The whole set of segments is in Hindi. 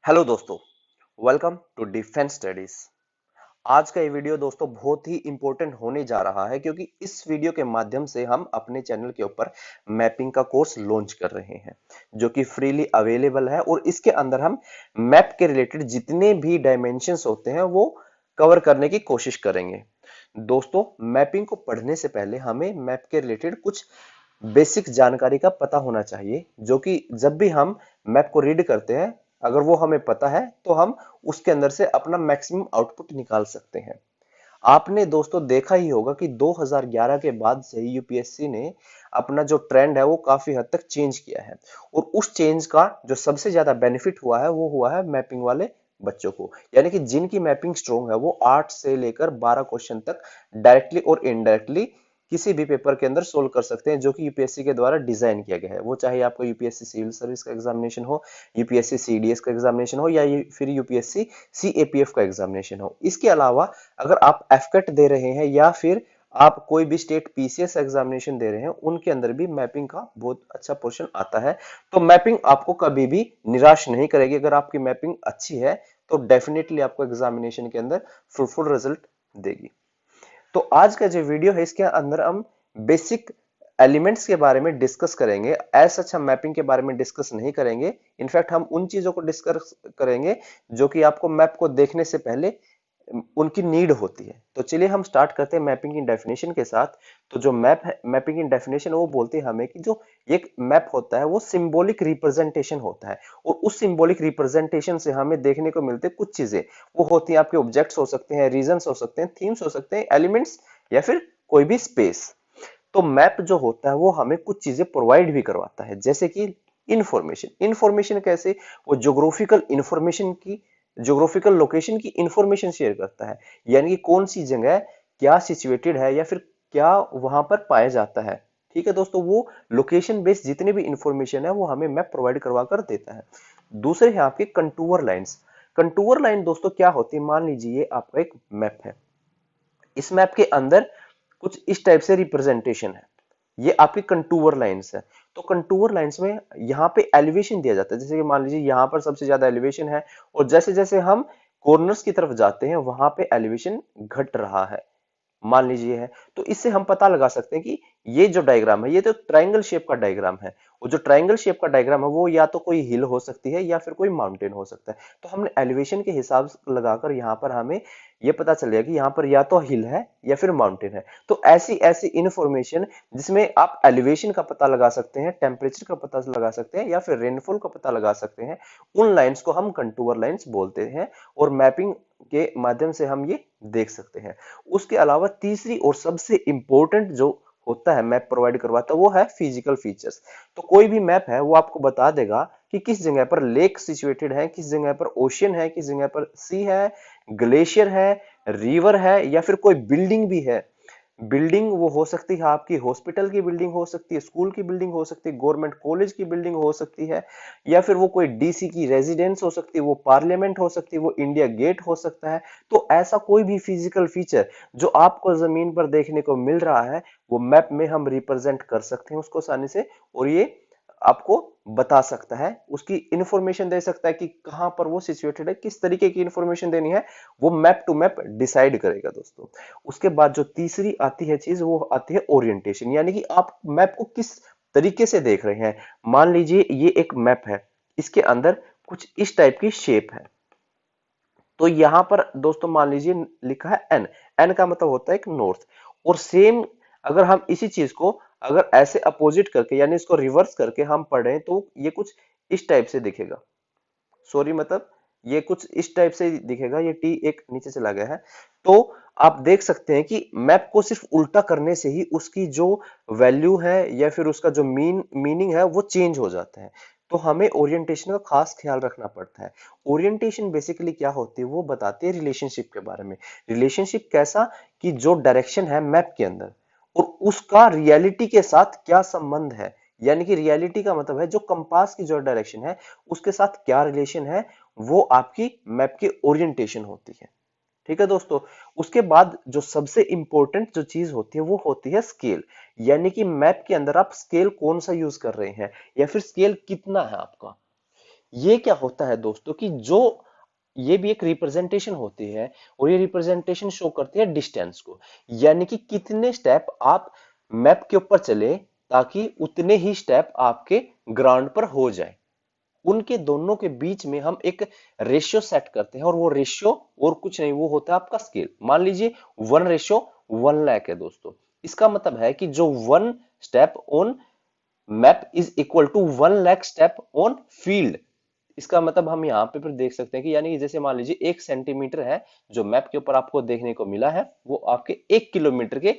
हेलो दोस्तों, वेलकम टू डिफेंस स्टडीज। आज का ये वीडियो दोस्तों बहुत ही इंपॉर्टेंट होने जा रहा है क्योंकि इस वीडियो के माध्यम से हम अपने चैनल के ऊपर मैपिंग का कोर्स लॉन्च कर रहे हैं जो कि फ्रीली अवेलेबल है और इसके अंदर हम मैप के रिलेटेड जितने भी डायमेंशंस होते हैं वो कवर करने की कोशिश करेंगे। दोस्तों, मैपिंग को पढ़ने से पहले हमें मैप के रिलेटेड कुछ बेसिक जानकारी का पता होना चाहिए जो कि जब भी हम मैप को रीड करते हैं, अगर वो हमें पता है तो हम उसके अंदर से अपना मैक्सिमम आउटपुट निकाल सकते हैं। आपने दोस्तों देखा ही होगा कि 2011 के बाद से ही यूपीएससी ने अपना जो ट्रेंड है वो काफी हद तक चेंज किया है और उस चेंज का जो सबसे ज्यादा बेनिफिट हुआ है वो हुआ है मैपिंग वाले बच्चों को, यानी कि जिनकी मैपिंग स्ट्रोंग है वो 8 से लेकर 12 क्वेश्चन तक डायरेक्टली और इनडायरेक्टली किसी भी पेपर के अंदर सोल्व कर सकते हैं जो कि यूपीएससी के द्वारा डिजाइन किया गया है। वो चाहे आपको यूपीएससी सिविल सर्विस का एग्जामिनेशन हो, यूपीएससी सीडीएस का एग्जामिनेशन हो या फिर यूपीएससी सीएपीएफ का एग्जामिनेशन हो। इसके अलावा अगर आप एफकेट दे रहे हैं या फिर आप कोई भी स्टेट पीसीएस एग्जामिनेशन दे रहे हैं, उनके अंदर भी मैपिंग का बहुत अच्छा पोर्शन आता है। तो मैपिंग आपको कभी भी निराश नहीं करेगी। अगर आपकी मैपिंग अच्छी है तो डेफिनेटली आपको एग्जामिनेशन के अंदर फ्रूटफुल रिजल्ट देगी। तो आज का जो वीडियो है इसके अंदर हम बेसिक एलिमेंट्स के बारे में डिस्कस करेंगे। ऐसा अच्छा मैपिंग के बारे में डिस्कस नहीं करेंगे। इनफैक्ट हम उन चीजों को डिस्कस करेंगे जो कि आपको मैप को देखने से पहले उनकी नीड होती है। तो चलिए हम स्टार्ट करते हैं मैपिंग की डेफिनेशन के साथ। तो जो मैप है, मैपिंग की डेफिनेशन वो बोलती है हमें कि जो एक मैप होता है वो सिंबॉलिक रिप्रेजेंटेशन होता है और उस सिंबॉलिक रिप्रेजेंटेशन से हमें देखने को मिलते कुछ चीजें। वो होती हैं आपके ऑब्जेक्ट्स हो सकते हैं, रीजन्स हो सकते हैं, थीम्स हो सकते हैं, एलिमेंट्स या फिर कोई भी स्पेस। तो मैप जो होता है वो हमें कुछ चीजें प्रोवाइड भी करवाता है, जैसे कि इंफॉर्मेशन। इंफॉर्मेशन कैसे? वो ज्योग्राफिकल इंफॉर्मेशन की, ज्योग्राफिकल लोकेशन की इंफॉर्मेशन शेयर करता है, यानी कि कौन सी जगह क्या सिचुएटेड है या फिर क्या वहां पर पाया जाता है। ठीक है दोस्तों, वो लोकेशन बेस्ड जितने भी इंफॉर्मेशन है वो हमें मैप प्रोवाइड करवा कर देता है। दूसरे है आपके कंटूर लाइंस। कंटूर लाइन दोस्तों क्या होती है? मान लीजिए आपका एक मैप है, इस मैप के अंदर कुछ इस टाइप से रिप्रेजेंटेशन है, ये आपकी कंटूर लाइंस है। तो कंटूर लाइंस में यहाँ पे एलिवेशन दिया जाता है, जैसे कि मान लीजिए यहाँ पर सबसे ज्यादा एलिवेशन है और जैसे जैसे हम कॉर्नर्स की तरफ जाते हैं वहां पे एलिवेशन घट रहा है, मान लीजिए है। तो इससे हम पता लगा सकते हैं कि ये जो डायग्राम है ये तो ट्रायंगल शेप का डायग्राम है, और जो ट्रायंगल शेप का डायग्राम है वो या तो कोई हिल हो सकती है या फिर कोई माउंटेन हो सकता है। तो हमने एलिवेशन के हिसाब से लगाकर यहाँ पर हमें ये पता चलेगा कि यहाँ पर या तो हिल है या फिर माउंटेन है। तो ऐसी ऐसी इंफॉर्मेशन जिसमें आप एलिवेशन का पता लगा सकते हैं, टेम्परेचर का पता लगा सकते हैं या फिर रेनफॉल का पता लगा सकते हैं, उन लाइंस को हम कंटूर लाइंस बोलते हैं और मैपिंग के माध्यम से हम ये देख सकते हैं। उसके अलावा तीसरी और सबसे इंपॉर्टेंट जो होता है मैप प्रोवाइड करवाता है वो है फिजिकल फीचर्स। तो कोई भी मैप है वो आपको बता देगा कि किस जगह पर लेक सिचुएटेड है, किस जगह पर ओशियन है, किस जगह पर सी है, ग्लेशियर है, रिवर है या फिर कोई बिल्डिंग भी है। बिल्डिंग वो हो सकती है आपकी हॉस्पिटल की बिल्डिंग हो सकती है, स्कूल की बिल्डिंग हो सकती है, गवर्नमेंट कॉलेज की बिल्डिंग हो सकती है या फिर वो कोई डीसी की रेजिडेंस हो सकती है, वो पार्लियामेंट हो सकती है, वो इंडिया गेट हो सकता है। तो ऐसा कोई भी फिजिकल फीचर जो आपको जमीन पर देखने को मिल रहा है वो मैप में हम रिप्रेजेंट कर सकते हैं उसको आसानी से, और ये आपको बता सकता है, उसकी इंफॉर्मेशन दे सकता है कि कहां पर वो सिचुएटेड है, किस तरीके की इंफॉर्मेशन देनी है वो मैप टू मैप डिसाइड करेगा दोस्तों। उसके बाद जो तीसरी आती है चीज वो आती है ओरिएंटेशन, यानी कि आप मैप को किस तरीके से देख रहे हैं। मान लीजिए ये एक मैप है, इसके अंदर कुछ इस टाइप की शेप है। तो यहां पर दोस्तों मान लीजिए लिखा है एन, एन का मतलब होता है एक नॉर्थ। और सेम अगर हम इसी चीज को अगर ऐसे अपोजिट करके यानी इसको रिवर्स करके हम पढ़ें तो ये कुछ इस टाइप से दिखेगा। सॉरी, मतलब ये कुछ इस टाइप से दिखेगा, ये टी एक नीचे चला गया है। तो आप देख सकते हैं कि मैप को सिर्फ उल्टा करने से ही उसकी जो वैल्यू है या फिर उसका जो मीनिंग है वो चेंज हो जाता है। तो हमें ओरिएंटेशन का खास ख्याल रखना पड़ता है। ओरिएंटेशन बेसिकली क्या होती है वो बताती है रिलेशनशिप के बारे में। रिलेशनशिप कैसा? कि जो डायरेक्शन है मैप के अंदर और उसका रियलिटी के साथ क्या संबंध है, यानी कि रियलिटी का मतलब है जो कंपास की जो डायरेक्शन है उसके साथ क्या रिलेशन है, वो आपकी मैप की ओरिएंटेशन होती है। ठीक है दोस्तों। उसके बाद जो सबसे इंपॉर्टेंट जो चीज होती है वो होती है स्केल, यानी कि मैप के अंदर आप स्केल कौन सा यूज कर रहे हैं या फिर स्केल कितना है आपका। ये क्या होता है दोस्तों कि जो ये भी एक रिप्रेजेंटेशन होती है, और ये रिप्रेजेंटेशन शो करती है डिस्टेंस को, यानी कि कितने स्टेप आप मैप के ऊपर चले ताकि उतने ही स्टेप आपके ग्राउंड पर हो जाए। उनके दोनों के बीच में हम एक रेशियो सेट करते हैं, और वो रेशियो और कुछ नहीं, वो होता है आपका स्केल। मान लीजिए 1:1 लाख है दोस्तों। इसका मतलब है कि जो 1 step on map is equal to 1 lakh step on field. इसका मतलब हम यहाँ पे फिर देख सकते हैं कि यानी कि जैसे मान लीजिए 1 सेंटीमीटर है जो मैप के ऊपर आपको देखने को मिला है, वो आपके 1 किलोमीटर के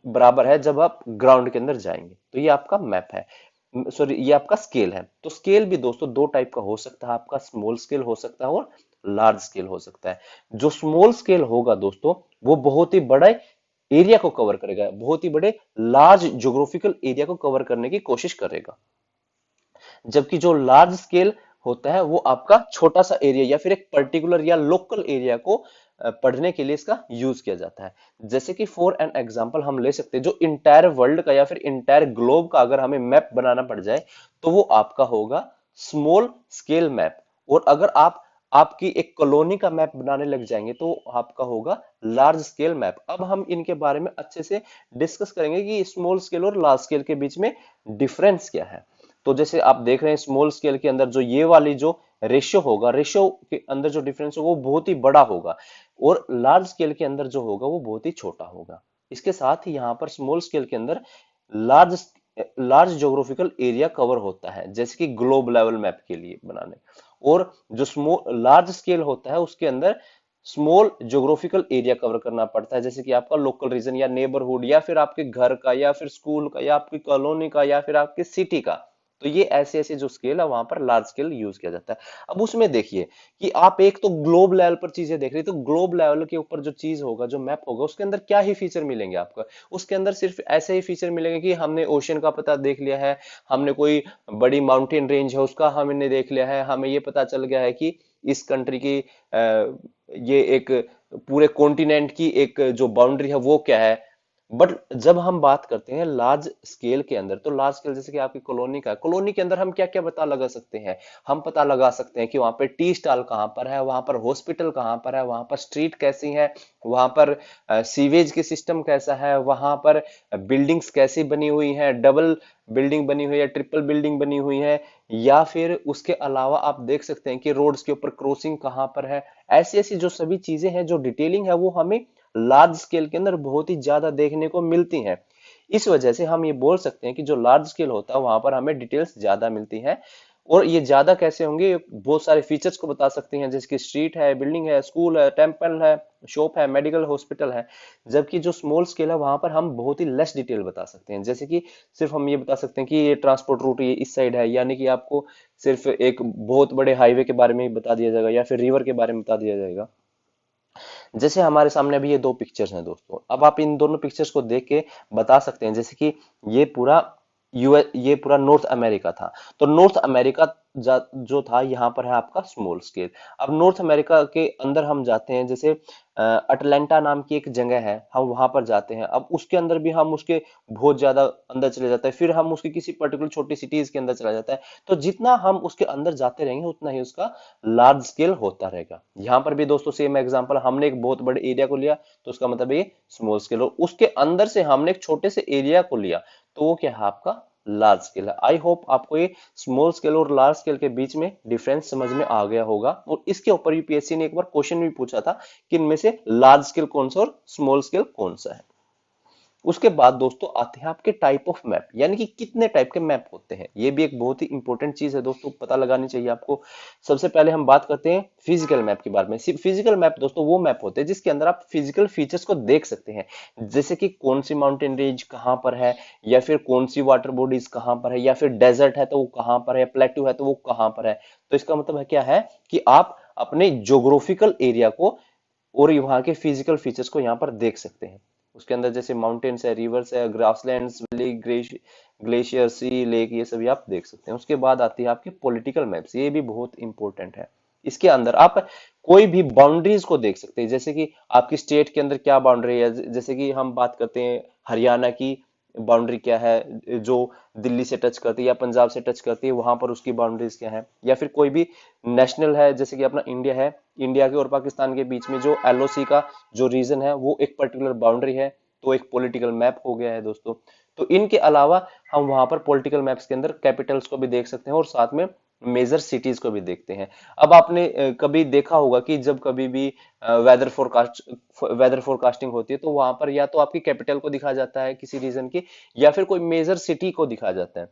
बराबर है जब आप ग्राउंड के अंदर जाएंगे। तो ये आपका मैप है, सॉरी ये आपका स्केल है। तो स्केल भी दोस्तों दो टाइप का हो सकता है, आपका स्मॉल स्केल हो सकता है और लार्ज स्केल हो सकता है। जो स्मॉल स्केल होगा दोस्तों वो बहुत ही बड़े एरिया को कवर करेगा, बहुत ही बड़े लार्ज ज्योग्राफिकल एरिया को कवर करने की कोशिश करेगा। जबकि जो लार्ज स्केल होता है वो आपका छोटा सा एरिया या फिर एक पर्टिकुलर या लोकल एरिया को पढ़ने के लिए इसका यूज किया जाता है। जैसे कि फॉर एन एग्जांपल हम ले सकते हैं, जो इंटायर वर्ल्ड का या फिर इंटायर ग्लोब का अगर हमें मैप बनाना पड़ जाए तो वो आपका होगा स्मॉल स्केल मैप। और अगर आप आपकी एक कॉलोनी का मैप बनाने लग जाएंगे तो आपका होगा लार्ज स्केल मैप। अब हम इनके बारे में अच्छे से डिस्कस करेंगे कि स्मॉल स्केल और लार्ज स्केल के बीच में डिफरेंस क्या है। तो जैसे आप देख रहे हैं स्मॉल स्केल के अंदर जो ये वाली जो रेशियो होगा, रेशियो के अंदर जो डिफरेंस होगा वो बहुत ही बड़ा होगा, और लार्ज स्केल के अंदर जो होगा वो बहुत ही छोटा होगा। इसके साथ ही यहाँ पर स्मॉल स्केल के अंदर large large geographical area cover होता है, जैसे कि ग्लोब लेवल मैप के लिए बनाने। और जो स्मॉल लार्ज स्केल होता है उसके अंदर स्मॉल ज्योग्राफिकल एरिया कवर करना पड़ता है, जैसे कि आपका लोकल रीजन या नेबरहुड या फिर आपके घर का या फिर स्कूल का या आपकी कॉलोनी का या फिर आपकी सिटी का। तो ये ऐसे ऐसे जो स्केल है वहां पर लार्ज स्केल यूज किया जाता है। अब उसमें देखिए कि आप एक तो ग्लोब लेवल पर चीजें देख रहे हैं, तो ग्लोब लेवल के ऊपर जो चीज होगा, जो मैप होगा, उसके अंदर क्या ही फीचर मिलेंगे आपको। उसके अंदर सिर्फ ऐसे ही फीचर मिलेंगे कि हमने ओशन का पता देख लिया है, हमने कोई बड़ी माउंटेन रेंज है उसका हमने देख लिया है, हमें ये पता चल गया है कि इस कंट्री की ये एक पूरे कॉन्टिनेंट की एक जो बाउंड्री है वो क्या है। बट जब हम बात करते हैं लार्ज स्केल के अंदर, तो लार्ज स्केल जैसे कि आपकी कॉलोनी का, कॉलोनी के अंदर हम क्या क्या पता लगा सकते हैं। हम पता लगा सकते हैं कि वहां पे टी स्टॉल कहाँ पर है, वहां पर हॉस्पिटल कहाँ पर है, वहां पर स्ट्रीट कैसी है, वहां पर सीवेज के सिस्टम कैसा है, वहां पर बिल्डिंग्स कैसी बनी हुई है, डबल बिल्डिंग बनी हुई है, ट्रिपल बिल्डिंग बनी हुई है, या फिर उसके अलावा आप देख सकते हैं कि रोड्स के ऊपर क्रॉसिंग कहाँ पर है। ऐसी ऐसी जो सभी चीजें हैं, जो डिटेलिंग है, वो हमें लार्ज स्केल के अंदर बहुत ही ज्यादा देखने को मिलती हैं। इस वजह से हम ये बोल सकते हैं कि जो लार्ज स्केल होता है वहां पर हमें डिटेल्स ज्यादा मिलती हैं। और ये ज्यादा कैसे होंगे, बहुत सारे फीचर्स को बता सकती हैं, जैसे कि स्ट्रीट है, बिल्डिंग है, स्कूल है, टेम्पल है, शॉप है, मेडिकल हॉस्पिटल है। जबकि जो स्मॉल स्केल है वहां पर हम बहुत ही लेस डिटेल बता सकते हैं, जैसे कि सिर्फ हम ये बता सकते हैं कि ये ट्रांसपोर्ट रूट ये इस साइड है, यानी कि आपको सिर्फ एक बहुत बड़े हाईवे के बारे में ही बता दिया जाएगा या फिर रिवर के बारे में बता दिया जाएगा। जैसे हमारे सामने अभी ये दो पिक्चर्स हैं दोस्तों, अब आप इन दोनों पिक्चर्स को देख के बता सकते हैं, जैसे कि ये पूरा यूएस, ये पूरा नॉर्थ अमेरिका था। तो नॉर्थ अमेरिका जो था यहाँ पर है आपका स्मॉल स्केल। अब नॉर्थ अमेरिका के अंदर हम जाते हैं, जैसे अटलांटा नाम की एक जगह है, हम वहां पर जाते हैं। अब उसके अंदर भी हम उसके बहुत ज्यादा अंदर चले जाते हैं, फिर हम उसकी किसी पर्टिकुलर छोटी सिटीज के अंदर चला जाता है। तो जितना हम उसके अंदर जाते रहेंगे उतना ही उसका लार्ज स्केल होता रहेगा। यहाँ पर भी दोस्तों सेम एग्जांपल, हमने एक बहुत बड़े एरिया को लिया तो उसका मतलब ये स्मॉल स्केल, और उसके अंदर से हमने एक छोटे से एरिया को लिया तो वो क्या है आपका लार्ज स्केल है। आई होप आपको ये स्मॉल स्केल और लार्ज स्केल के बीच में डिफरेंस समझ में आ गया होगा। और इसके ऊपर यूपीएससी ने एक बार क्वेश्चन भी पूछा था कि इनमें से लार्ज स्केल कौन सा और स्मॉल स्केल कौन सा है। उसके बाद दोस्तों आते हैं आपके टाइप ऑफ मैप, यानी कि कितने टाइप के मैप होते हैं। ये भी एक बहुत ही इंपॉर्टेंट चीज है दोस्तों, पता लगानी चाहिए आपको। सबसे पहले हम बात करते हैं फिजिकल मैप के बारे में। फिजिकल मैप दोस्तों वो मैप होते हैं जिसके अंदर आप फिजिकल फीचर्स को देख सकते हैं, जैसे कि कौन सी माउंटेन रेंज कहाँ पर है, या फिर कौन सी वाटर बॉडीज कहाँ पर है, या फिर डेजर्ट है तो वो कहाँ पर है, प्लेट्यू है तो वो कहाँ पर है। तो इसका मतलब है क्या है कि आप अपने ज्योग्राफिकल एरिया को और वहां के फिजिकल फीचर्स को यहाँ पर देख सकते हैं। उसके अंदर जैसे माउंटेन्स है, रिवर्स है, ग्रासलैंड्स, वैली, ग्लेशियर, सी, लेक, ये सभी आप देख सकते हैं। उसके बाद आती है आपकी पॉलिटिकल मैप्स, ये भी बहुत इंपॉर्टेंट है। इसके अंदर आप कोई भी बाउंड्रीज को देख सकते हैं, जैसे कि आपकी स्टेट के अंदर क्या बाउंड्री है। जैसे कि हम बात करते हैं हरियाणा की, बाउंड्री क्या है जो दिल्ली से टच करती है या पंजाब से टच करती है, वहां पर उसकी बाउंड्रीज क्या है, या फिर कोई भी नेशनल है जैसे कि अपना इंडिया है, इंडिया के और पाकिस्तान के बीच में जो एलओसी का जो रीजन है वो एक पर्टिकुलर बाउंड्री है, तो एक पॉलिटिकल मैप हो गया है दोस्तों। तो इनके अलावा हम वहां पर पॉलिटिकल मैप्स के अंदर कैपिटल्स को भी देख सकते हैं और साथ में मेजर सिटीज को भी देखते हैं। अब आपने कभी देखा होगा कि जब कभी भी वेदर फोरकास्टिंग होती है तो वहां पर या तो आपकी कैपिटल को दिखा जाता है किसी रीजन की, या फिर कोई मेजर सिटी को दिखा जाता है,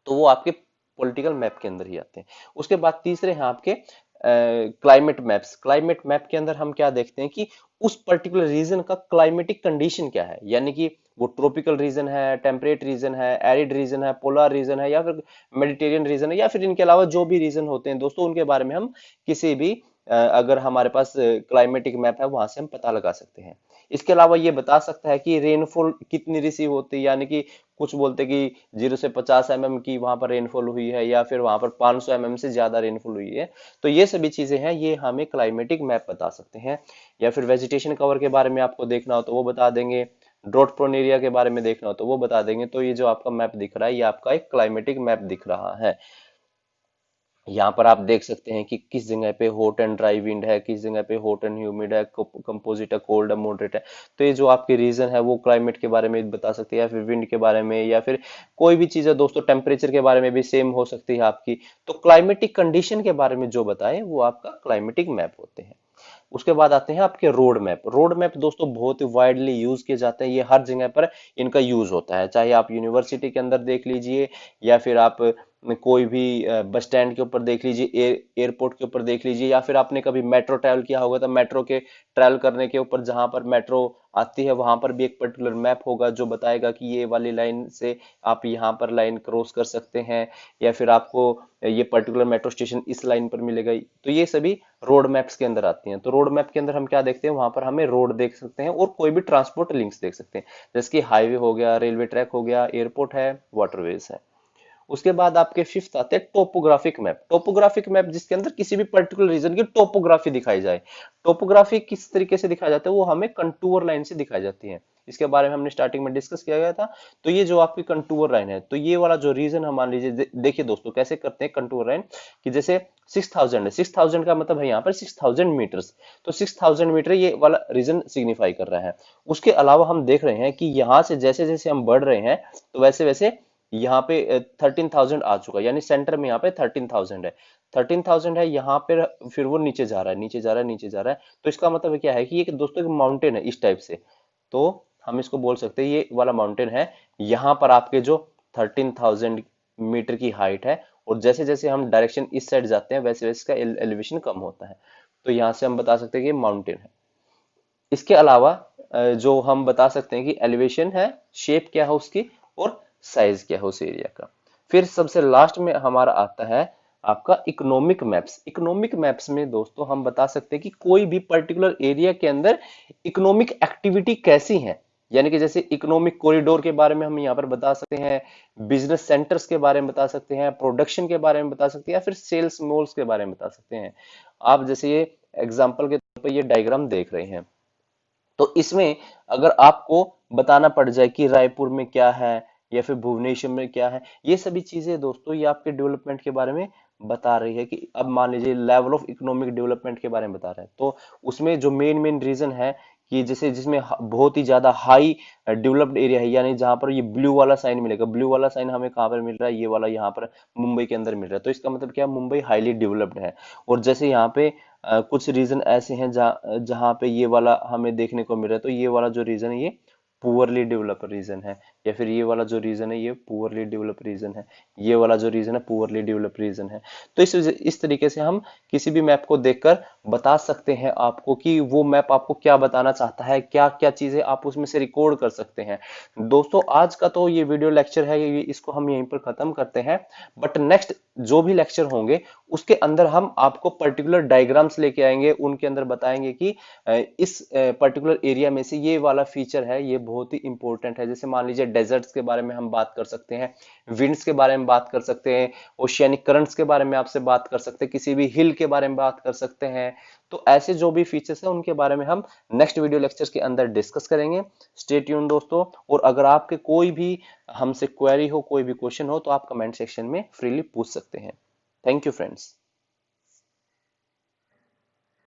तो वो आपके पॉलिटिकल मैप के अंदर ही आते हैं। उसके बाद तीसरे हैं आपके क्लाइमेट मैप्स। क्लाइमेट मैप के अंदर हम क्या देखते हैं कि उस पर्टिकुलर रीजन का क्लाइमेटिक कंडीशन क्या है, यानी कि वो ट्रॉपिकल रीजन है, टेम्परेट रीजन है, एरिड रीजन है, पोलर रीजन है, या फिर मेडिटेरियन रीजन है, या फिर इनके अलावा जो भी रीजन होते हैं दोस्तों उनके बारे में हम किसी भी अगर हमारे पास क्लाइमेटिक मैप है वहां से हम पता लगा सकते हैं। इसके अलावा ये बता सकता है कि रेनफॉल कितनी रिसीव होती है, यानी कि कुछ बोलते कि 0 से 50 mm की वहां पर रेनफॉल हुई है, या फिर वहां पर 500 mm से ज्यादा रेनफॉल हुई है। तो ये सभी चीजें हैं, ये हमें क्लाइमेटिक मैप बता सकते हैं। या फिर वेजिटेशन कवर के बारे में आपको देखना हो तो वो बता देंगे, ड्रॉट प्रोन एरिया के बारे में देखना हो तो वो बता देंगे। तो ये जो आपका मैप दिख रहा है ये आपका एक क्लाइमेटिक मैप दिख रहा है। यहाँ पर आप देख सकते हैं कि किस जगह पे हॉट एंड ड्राई विंड है, किस जगह पे हॉट एंड ह्यूमिड है, कंपोजिट है, कोल्ड है, मॉडरेट है। तो ये जो आपके रीजन है वो क्लाइमेट के बारे में बता सकते हैं, या फिर विंड के बारे में, या फिर कोई भी चीज है दोस्तों, टेम्परेचर के बारे में भी सेम हो सकती है आपकी। तो क्लाइमेटिक कंडीशन के बारे में जो बताए वो आपका क्लाइमेटिक मैप होते हैं। उसके बाद आते हैं आपके रोड मैप। रोड मैप दोस्तों बहुत ही वाइडली यूज किए जाते हैं, ये हर जगह पर इनका यूज होता है, चाहे आप यूनिवर्सिटी के अंदर देख लीजिए, या फिर आप कोई भी बस स्टैंड के ऊपर देख लीजिए, एयरपोर्ट के ऊपर देख लीजिए, या फिर आपने कभी मेट्रो ट्रैवल किया होगा तो मेट्रो के ट्रैवल करने के ऊपर जहां पर मेट्रो आती है वहां पर भी एक पर्टिकुलर मैप होगा जो बताएगा कि ये वाली लाइन से आप यहाँ पर लाइन क्रॉस कर सकते हैं, या फिर आपको ये पर्टिकुलर मेट्रो स्टेशन इस लाइन पर मिलेगा। तो ये सभी रोड मैप्स के अंदर आती हैं। तो रोड मैप के अंदर हम क्या देखते हैं, वहां पर हमें रोड देख सकते हैं और कोई भी ट्रांसपोर्ट लिंक्स देख सकते हैं, जैसे कि हाईवे हो गया, रेलवे ट्रैक हो गया, एयरपोर्ट है, वाटरवेज है। उसके बाद आपके फिफ्थ आते हैं टोपोग्राफिक मैप। टोपोग्राफिक मैप जिसके अंदर किसी भी पर्टिकुलर रीजन की टोपोग्राफी दिखाई जाए। टोपोग्राफी किस तरीके से दिखाया जाता है, वो हमें कंटूर लाइन से दिखाई जाती है। इसके बारे में हमने स्टार्टिंग में डिस्कस किया गया था। तो ये जो आपकी कंटूर लाइन है, तो ये वाला जो रीजन हम मान लीजिए, देखिए दोस्तों कैसे करते हैं कंटूर लाइन, कि जैसे 6000 है, 6000 का मतलब है यहाँ पर 6000 मीटर्स, तो 6000 मीटर ये वाला रीजन सिग्निफाई कर रहा है। उसके अलावा हम देख रहे हैं कि यहाँ से जैसे जैसे हम बढ़ रहे हैं तो वैसे वैसे यहाँ पे 13,000 आ चुका है, यानी सेंटर में यहाँ पे 13,000 है, 13,000 है यहाँ पे, फिर वो नीचे जा रहा है, नीचे जा रहा है, नीचे जा रहा है। तो इसका मतलब क्या है कि ये दोस्तों एक माउंटेन है इस टाइप से। तो हम इसको बोल सकते हैं ये वाला माउंटेन है, यहाँ पर आपके जो 13,000 मीटर की हाइट है, और जैसे जैसे हम डायरेक्शन इस साइड जाते हैं वैसे वैसे इसका एलिवेशन कम होता है। तो यहाँ से हम बता सकते हैं कि ये माउंटेन है। इसके अलावा जो हम बता सकते हैं कि एलिवेशन है, शेप क्या है उसकी, और साइज क्या है उस एरिया का। फिर सबसे लास्ट में हमारा आता है आपका इकोनॉमिक मैप्स। इकोनॉमिक मैप्स में दोस्तों हम बता सकते हैं कि कोई भी पर्टिकुलर एरिया के अंदर इकोनॉमिक एक्टिविटी कैसी है, यानी कि जैसे इकोनॉमिक कॉरिडोर के बारे में हम यहाँ पर बता सकते हैं, बिजनेस सेंटर्स के बारे में बता सकते हैं, प्रोडक्शन के बारे में बता सकते हैं, या फिर सेल्स मॉल्स के बारे में बता सकते हैं। आप जैसे ये एग्जाम्पल के तौर पर ये डायग्राम देख रहे हैं, तो इसमें अगर आपको बताना पड़ जाए कि रायपुर में क्या है या फिर भुवनेश्वर में क्या है, ये सभी चीजें दोस्तों ये आपके डेवलपमेंट के बारे में बता रही है। कि अब मान लीजिए लेवल ऑफ इकोनॉमिक डेवलपमेंट के बारे में बता रहा है, तो उसमें जो मेन मेन रीजन है कि जैसे जिसमें बहुत ही ज्यादा हाई डेवलप्ड एरिया है, यानी जहां पर ये ब्लू वाला साइन मिलेगा, ब्लू वाला साइन हमें कहाँ पर मिल रहा है, ये वाला यहाँ पर मुंबई के अंदर मिल रहा है। तो इसका मतलब क्या, मुंबई हाईली डेवलप्ड है। और जैसे यहाँ पे कुछ रीजन ऐसे हैं जहाँ जहाँ पे ये वाला हमें देखने को मिल रहा है, तो ये वाला जो रीजन है ये पुअरली डेवलप रीजन है, या फिर ये वाला जो रीजन है ये पुअरली डेवलप रीजन है, ये वाला जो रीजन है पुअरली डेवलप रीजन है। तो इस तरीके से हम किसी भी मैप को देखकर बता सकते हैं आपको कि वो मैप आपको क्या बताना चाहता है, क्या क्या चीजें आप उसमें से रिकॉर्ड कर सकते हैं। दोस्तों आज का तो ये वीडियो लेक्चर है, इसको हम यहीं पर खत्म करते हैं। बट नेक्स्ट जो भी लेक्चर होंगे उसके अंदर हम आपको पर्टिकुलर डायग्राम्स लेके आएंगे, उनके अंदर बताएंगे कि इस पर्टिकुलर एरिया में से ये वाला फीचर है, ये बहुत ही इंपॉर्टेंट है। जैसे मान लीजिए डेजर्ट्स के बारे में हम बात कर सकते हैं, विंड्स के बारे में बात कर सकते हैं, ओशियानिक करंट्स के बारे में आपसे बात कर सकते हैं, किसी भी हिल के बारे में बात कर सकते हैं, हैं। तो ऐसे जो भी फीचर्स हैं उनके बारे में हम नेक्स्ट वीडियो लेक्चर्स के अंदर डिस्कस करेंगे। स्टे ट्यून दोस्तों। और अगर आपके कोई भी हमसे क्वेरी हो, कोई भी क्वेश्चन हो, तो आप कमेंट सेक्शन में फ्रीली पूछ सकते हैं। Thank you friends.